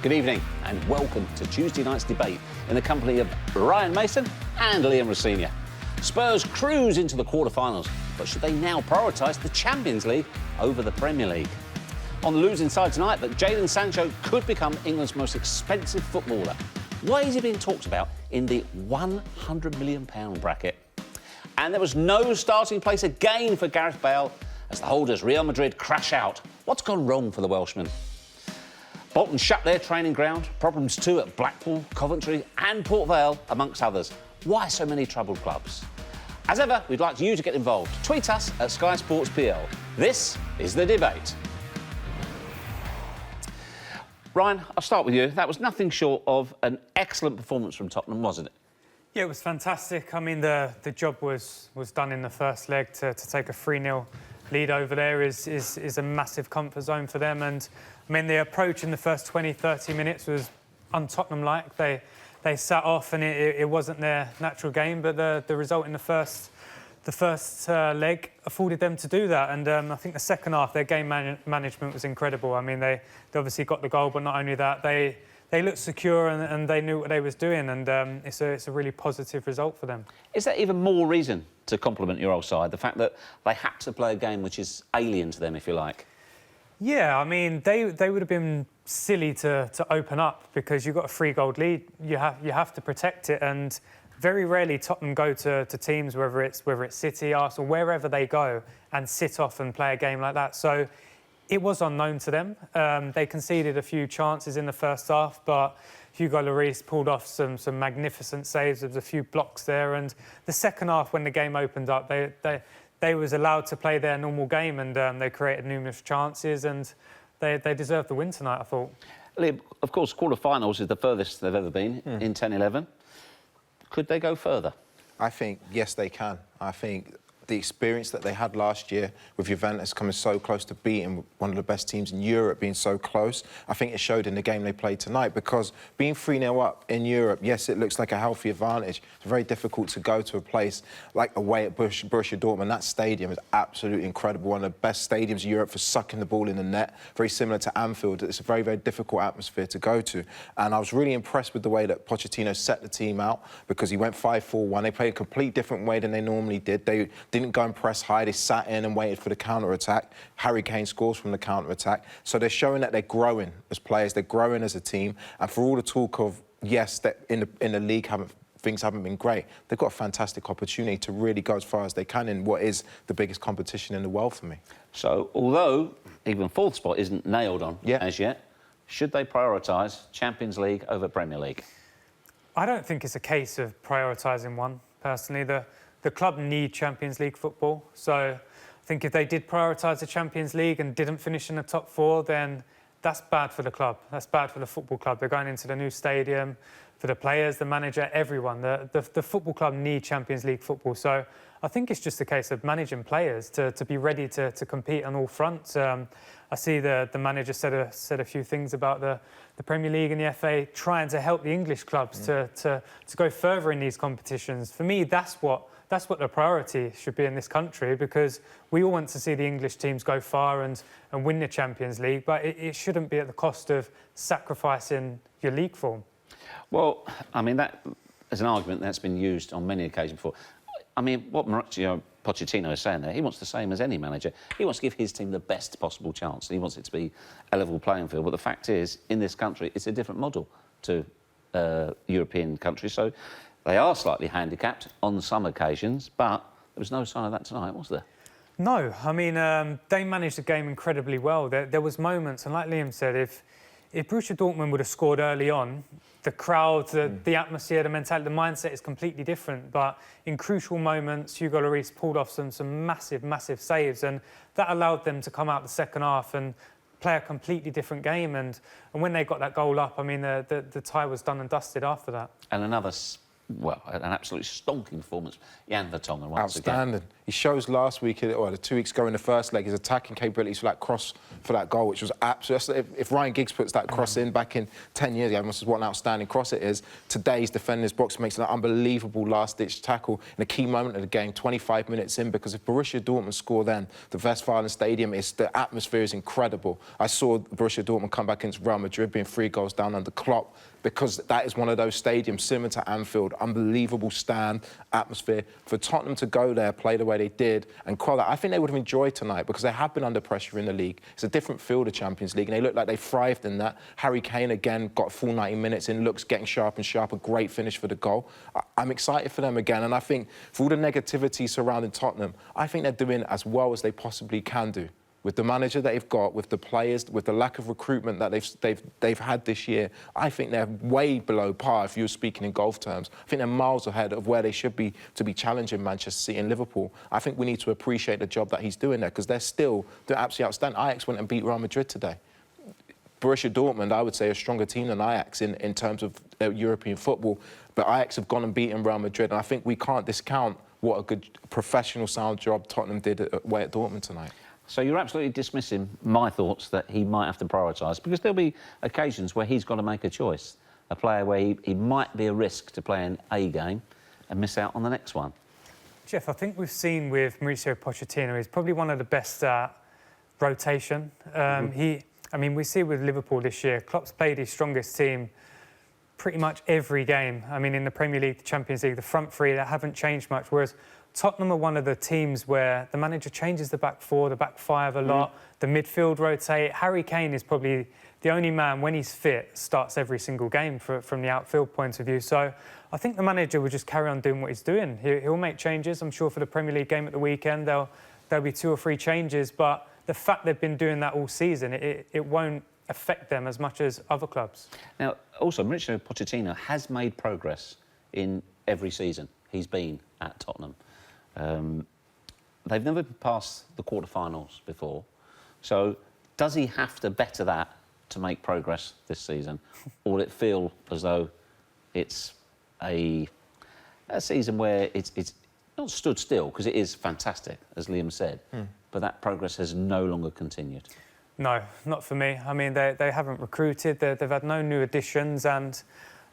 Good evening and welcome to Tuesday night's debate in the company of Ryan Mason and Liam Rosenior. Spurs cruise into the quarter-finals, but should they now prioritise the Champions League over the Premier League? On the losing side tonight, that Jadon Sancho could become England's most expensive footballer. Why is he being talked about in the £100 million bracket? And there was no starting place again for Gareth Bale as the holders Real Madrid crash out. What's gone wrong for the Welshman? Bolton shut their training ground. Problems too at Blackpool, Coventry and Port Vale, amongst others. Why so many troubled clubs? As ever, we'd like you to get involved. Tweet us at Sky Sports PL. This is The Debate. Ryan, I'll start with you. That was nothing short of an excellent performance from Tottenham, wasn't it? Yeah, it was fantastic. I mean, the job was done in the first leg. To take a 3-0 lead over there is a massive comfort zone for them. And, I mean, the approach in the first 20, 30 minutes was un-Tottenham-like. They sat off and it wasn't their natural game, but the result in the first leg afforded them to do that. And I think the second half, their game management was incredible. I mean, they obviously got the goal, but not only that, they looked secure and they knew what they was doing. And it's a really positive result for them. Is there even more reason to compliment your old side, the fact that they had to play a game which is alien to them, if you like? Yeah, I mean, they would have been silly to open up because you've got a 3-goal lead. You have to protect it, and very rarely Tottenham go to teams, whether it's City, Arsenal, wherever they go, and sit off and play a game like that. So it was unknown to them. They conceded a few chances in the first half, but Hugo Lloris pulled off some magnificent saves. There was a few blocks there, and the second half, when the game opened up, they was allowed to play their normal game, and they created numerous chances, and they deserved the win tonight, I thought. Liam, of course, quarter-finals is the furthest they've ever been in 10-11. Could they go further? I think, yes, they can. I think the experience that they had last year with Juventus coming so close to beating one of the best teams in Europe, being so close, I think it showed in the game they played tonight, because being 3-0 up in Europe, yes, it looks like a healthy advantage. It's very difficult to go to a place like away at Borussia Dortmund. That stadium is absolutely incredible, one of the best stadiums in Europe for sucking the ball in the net, very similar to Anfield. It's a very, very difficult atmosphere to go to. And I was really impressed with the way that Pochettinos set the team out, because he went 5-4-1. They played a complete different way than they normally did. They didn't go and press high. They sat in and waited for the counter-attack. Harry Kane scores from the counter-attack. So they're showing that they're growing as players, they're growing as a team. And for all the talk of, yes, that in the league things haven't been great, they've got a fantastic opportunity to really go as far as they can in what is the biggest competition in the world for me. So, although even fourth spot isn't nailed on as yet, should they prioritise Champions League over Premier League? I don't think it's a case of prioritising one, personally. The club need Champions League football. So I think if they did prioritise the Champions League and didn't finish in the top 4, then that's bad for the club. That's bad for the football club. They're going into the new stadium, for the players, the manager, everyone. The football club need Champions League football. So I think it's just a case of managing players to be ready to compete on all fronts. I see the manager said a few things about the Premier League and the FA trying to help the English clubs to go further in these competitions. For me, that's what the priority should be in this country, because we all want to see the English teams go far and win the Champions League, but it shouldn't be at the cost of sacrificing your league form. Well, I mean, that is an argument that's been used on many occasions before. I mean, what Pochettinos is saying there, he wants the same as any manager. He wants to give his team the best possible chance. He wants it to be a level playing field. But the fact is, in this country, it's a different model to European countries. So they are slightly handicapped on some occasions, but there was no sign of that tonight, was there? No, I mean, they managed the game incredibly well. There was moments, and like Liam said, if Borussia Dortmund would have scored early on, the crowd, the atmosphere, the mentality, the mindset is completely different. But in crucial moments, Hugo Lloris pulled off some massive, massive saves, and that allowed them to come out the second half and play a completely different game. And when they got that goal up, I mean, the tie was done and dusted after that. And another well, an absolutely stonking performance. Jan Vertonghen once Outstanding. again. He shows last week, or the 2 weeks ago in the first leg, his attacking capabilities for that cross for that goal, which was absolutely... If Ryan Giggs puts that cross in back in 10 years ago, this is what an outstanding cross it is. Today's defending his box makes an unbelievable last-ditch tackle in a key moment of the game, 25 minutes in, because if Borussia Dortmund score then, the Westfalen Stadium, the atmosphere is incredible. I saw Borussia Dortmund come back into Real Madrid being 3 goals down under Klopp, because that is one of those stadiums similar to Anfield, unbelievable stand, atmosphere. For Tottenham to go there, play the way they did, and quell that, I think they would have enjoyed tonight because they have been under pressure in the league. It's a different field of Champions League, and they look like they thrived in that. Harry Kane, again, got a full 90 minutes in, looks getting sharp and sharp, a great finish for the goal. I'm excited for them again, and I think for all the negativity surrounding Tottenham, I think they're doing as well as they possibly can do. With the manager that they've got, with the players, with the lack of recruitment that they've had this year, I think they're way below par, if you're speaking in golf terms. I think they're miles ahead of where they should be to be challenging Manchester City and Liverpool. I think we need to appreciate the job that he's doing there, because they're absolutely outstanding. Ajax went and beat Real Madrid today. Borussia Dortmund, I would say, a stronger team than Ajax in terms of European football, but Ajax have gone and beaten Real Madrid, and I think we can't discount what a good professional sound job Tottenham did away at Dortmund tonight. So you're absolutely dismissing my thoughts that he might have to prioritise, because there'll be occasions where he's got to make a choice, a player where he might be a risk to play an A game and miss out on the next one. Jeff, I think we've seen with Mauricio Pochettino, he's probably one of the best at rotation. I mean, we see with Liverpool this year, Klopp's played his strongest team pretty much every game. I mean, in the Premier League, the Champions League, the front three, that haven't changed much, whereas Tottenham are one of the teams where the manager changes the back four, the back five a lot, the midfield rotate. Harry Kane is probably the only man, when he's fit, starts every single game from the outfield point of view. So I think the manager will just carry on doing what he's doing. He'll make changes. I'm sure for the Premier League game at the weekend, there'll be 2 or 3 changes, but the fact they've been doing that all season, it won't affect them as much as other clubs. Now, also, Mauricio Pochettino has made progress in every season he's been at Tottenham. They've never passed the quarter-finals before, so does he have to better that to make progress this season, or will it feel as though it's a season where it's not stood still, because it is fantastic, as Liam said, but that progress has no longer continued? No, not for me. I mean, they haven't recruited, they've had no new additions, and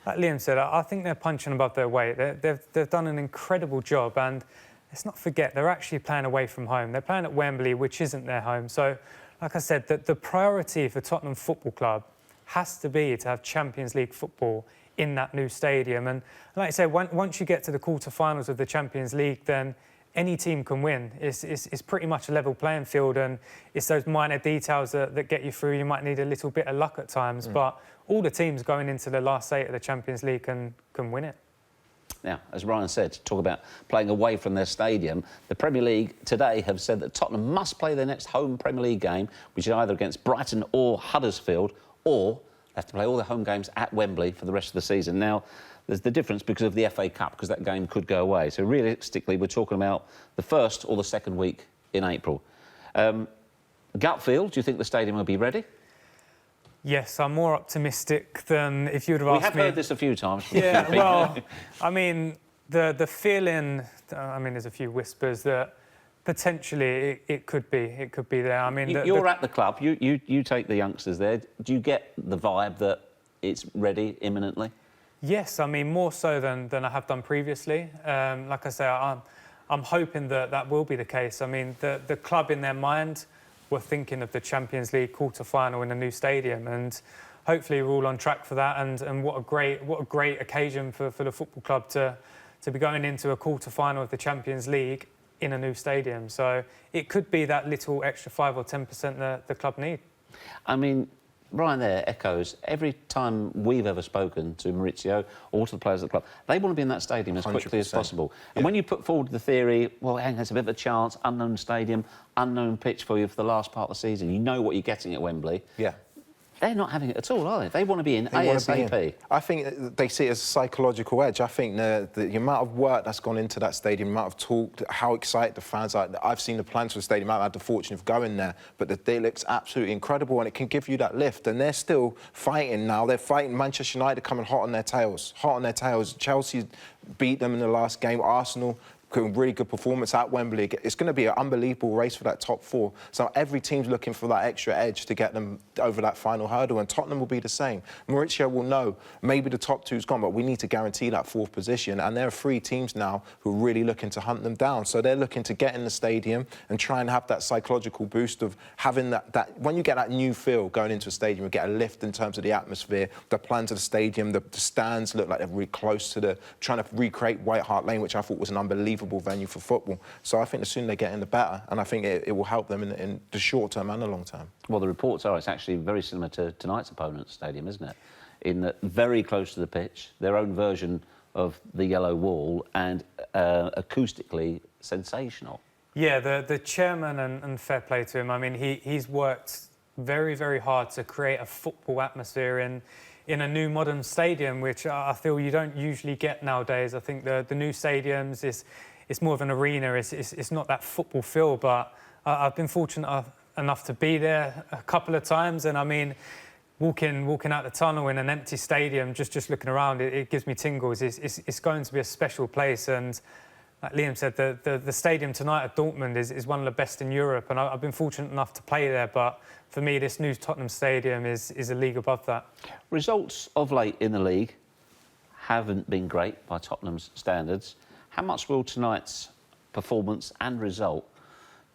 like Liam said, I think they're punching above their weight. They've done an incredible job, and let's not forget, they're actually playing away from home. They're playing at Wembley, which isn't their home. So, like I said, the priority for Tottenham Football Club has to be to have Champions League football in that new stadium. And like I said, once you get to the quarter-finals of the Champions League, then any team can win. It's pretty much a level playing field, and it's those minor details that get you through. You might need a little bit of luck at times, but all the teams going into the last 8 of the Champions League can win it. Now, as Ryan said, talk about playing away from their stadium. The Premier League today have said that Tottenham must play their next home Premier League game, which is either against Brighton or Huddersfield, or they have to play all their home games at Wembley for the rest of the season. Now, there's the difference because of the FA Cup, because that game could go away. So realistically, we're talking about the first or the second week in April. Gut feel, do you think the stadium will be ready? Yes, I'm more optimistic than if you would have asked me. We have heard this a few times. Yeah, well, I mean, the feeling, I mean, there's a few whispers that potentially it could be there. I mean, you're at the club, you take the youngsters there. Do you get the vibe that it's ready imminently? Yes, I mean, more so than I have done previously. Like I say, I'm hoping that will be the case. I mean, the club in their mind were thinking of the Champions League quarter-final in a new stadium, and hopefully we're all on track for that. And what a great occasion for the football club to be going into a quarter-final of the Champions League in a new stadium. So it could be that little extra 5 or 10% the club need. I mean, Ryan there echoes every time we've ever spoken to Mauricio or to the players of the club, they want to be in that stadium as quickly as possible. And when you put forward the theory, well, hang on, it's a bit of a chance, unknown stadium, unknown pitch for you for the last part of the season, you know what you're getting at Wembley. Yeah. They're not having it at all, are they? They want to be in They wanna be ASAP. in. I think they see it as a psychological edge. I think the amount of work that's gone into that stadium, the amount of talk, how excited the fans are. I've seen the plans for the stadium. I've had the fortune of going there, but the day looks absolutely incredible, and it can give you that lift. And they're still fighting now. They're fighting Manchester United coming hot on their tails. Chelsea beat them in the last game. Arsenal, really good performance at Wembley. It's going to be an unbelievable race for that top four. So every team's looking for that extra edge to get them over that final hurdle, and Tottenham will be the same. Mauricio will know maybe the top two's gone, but we need to guarantee that fourth position, and there are 3 teams now who are really looking to hunt them down. So they're looking to get in the stadium and try and have that psychological boost of having that when you get that new feel going into a stadium, you get a lift in terms of the atmosphere, the plans of the stadium, the stands look like they're really close to trying to recreate White Hart Lane, which I thought was an unbelievable venue for football. So I think the sooner they get in, the better, and I think it will help them in the short term and the long term. Well, the reports are it's actually very similar to tonight's opponent's stadium, isn't it? In that very close to the pitch, their own version of the yellow wall, and acoustically sensational. Yeah, the chairman, and fair play to him. I mean, he's worked very, very hard to create a football atmosphere in a new modern stadium, which I feel you don't usually get nowadays. I think the new stadiums it's more of an arena. It's not that football feel, but I've been fortunate enough to be there a couple of times, and I mean, walking out the tunnel in an empty stadium, just looking around, it gives me tingles. It's going to be a special place, and like Liam said, the stadium tonight at Dortmund is one of the best in Europe, and I've been fortunate enough to play there, but for me, this new Tottenham stadium is a league above that. Results of late in the league haven't been great by Tottenham's standards. How much will tonight's performance and result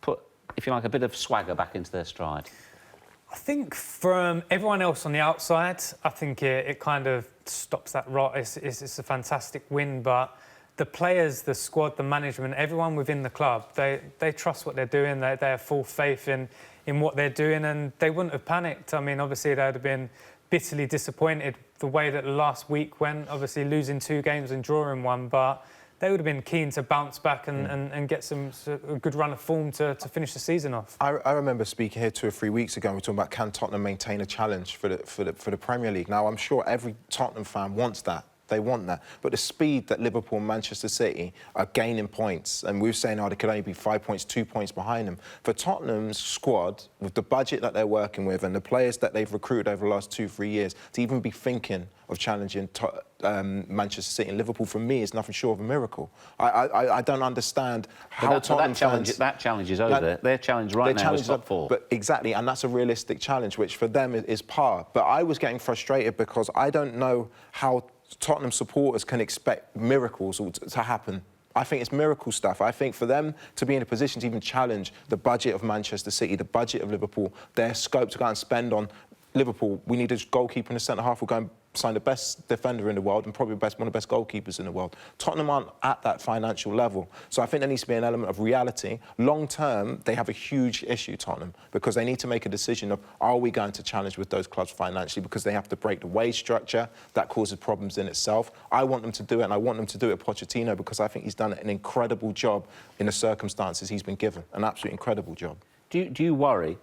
put, if you like, a bit of swagger back into their stride? I think from everyone else on the outside, I think it kind of stops that rot. It's a fantastic win, but the players, the squad, the management, everyone within the club, they trust what they're doing. They have full faith in what they're doing, and they wouldn't have panicked. I mean, obviously, they'd have been bitterly disappointed the way that the last week went, obviously losing 2 games and drawing 1, but they would have been keen to bounce back and get a good run of form to finish the season off. I remember speaking here 2 or 3 weeks ago, and we were talking about can Tottenham maintain a challenge for the Premier League. Now, I'm sure every Tottenham fan wants that. They want that. But the speed that Liverpool and Manchester City are gaining points, and we were saying, they could only be 5 points, 2 points behind them. For Tottenham's squad, with the budget that they're working with and the players that they've recruited over the last 2-3 years, to even be thinking of challenging Manchester City and Liverpool, for me, is nothing short of a miracle. I don't understand how Tottenham fans... That challenge is over. Their challenge right now is top 4. But exactly, and that's a realistic challenge, which for them is par. But I was getting frustrated because I don't know how Tottenham supporters can expect miracles to happen. I think it's miracle stuff. I think for them to be in a position to even challenge the budget of Manchester City, the budget of Liverpool, their scope to go and spend on Liverpool, we need a goalkeeper in the centre-half. We'll go and sign the best defender in the world and probably one of the best goalkeepers in the world. Tottenham aren't at that financial level. So I think there needs to be an element of reality. Long term, they have a huge issue, Tottenham, because they need to make a decision of, are we going to challenge with those clubs financially, because they have to break the wage structure. That causes problems in itself. I want them to do it, and I want them to do it at Pochettinos, because I think he's done an incredible job in the circumstances he's been given. An absolutely incredible job. Do you worry...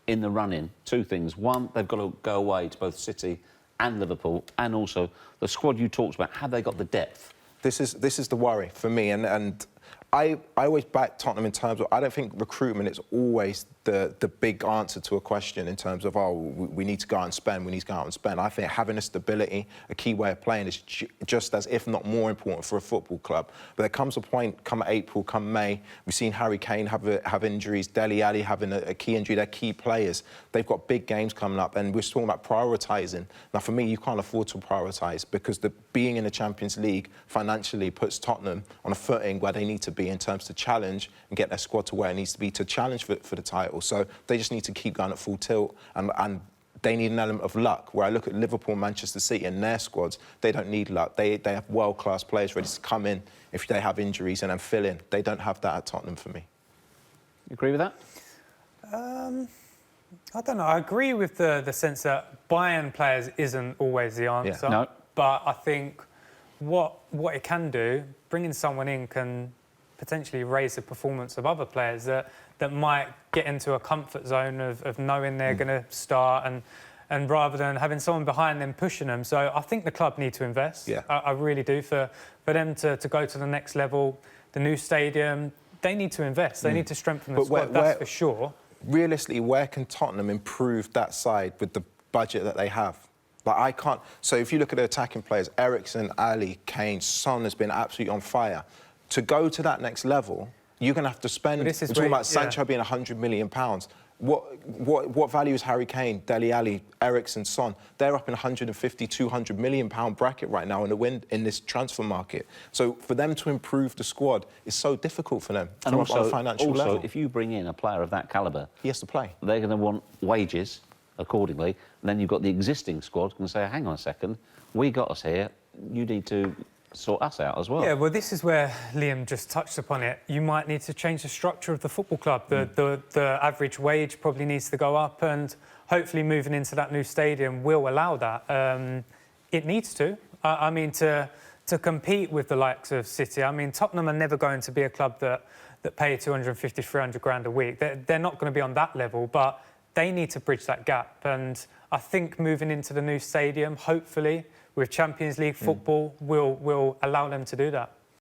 in the run-in, 2 things. One, they've got to go away to both City and Liverpool, and also the squad you talked about, have they got the depth? This is the worry for me, and I always back Tottenham in terms of, I don't think recruitment is always the big answer to a question in terms of, we need to go out and spend, we need to go out and spend. I think having a stability, a key way of playing, is just as, if not more important for a football club. But there comes a point, come April, come May, we've seen Harry Kane have injuries, Dele Alli having a key injury. They're key players. They've got big games coming up, and we're talking about prioritising. Now, for me, you can't afford to prioritise, because being in the Champions League financially puts Tottenham on a footing where they need to be in terms to challenge and get their squad to where it needs to be to challenge for the title. So they just need to keep going at full tilt, and they need an element of luck. Where I look at Liverpool and Manchester City and their squads, they don't need luck. They have world-class players ready to come in if they have injuries and then fill in. They don't have that at Tottenham for me. You agree with that? I don't know. I agree with the sense that buying players isn't always the answer. Yeah. No. But I think what it can do, bringing someone in can potentially raise the performance of other players that might get into a comfort zone of knowing they're going to start and rather than having someone behind them pushing them. So I think the club need to invest. Yeah. I really do. For them to go to the next level, the new stadium, they need to invest. They need to strengthen the squad, that's for sure. Realistically, where can Tottenham improve that side with the budget that they have? Like, I can't... So if you look at the attacking players, Eriksen, Ali, Kane, Son has been absolutely on fire. To go to that next level, you're going to have to spend... We're talking about Sancho being £100 million. What value is Harry Kane, Dele Alli, Eriksen, Son? They're up in 150, 200 million pound bracket right now in this transfer market. So for them to improve the squad is so difficult for them and on a financial level. If you bring in a player of that calibre, he has to play. They're going to want wages accordingly. And then you've got the existing squad can say, hang on a second, we got us here, you need to sort us out as well. Yeah, well, this is where Liam just touched upon it. You might need to change the structure of the football club. The average wage probably needs to go up, and hopefully moving into that new stadium will allow that. It needs to. I mean, to compete with the likes of City. I mean, Tottenham are never going to be a club that pay 250, 300 grand a week. They're not going to be on that level, but they need to bridge that gap. And I think moving into the new stadium, hopefully, with Champions League football will allow them to do that.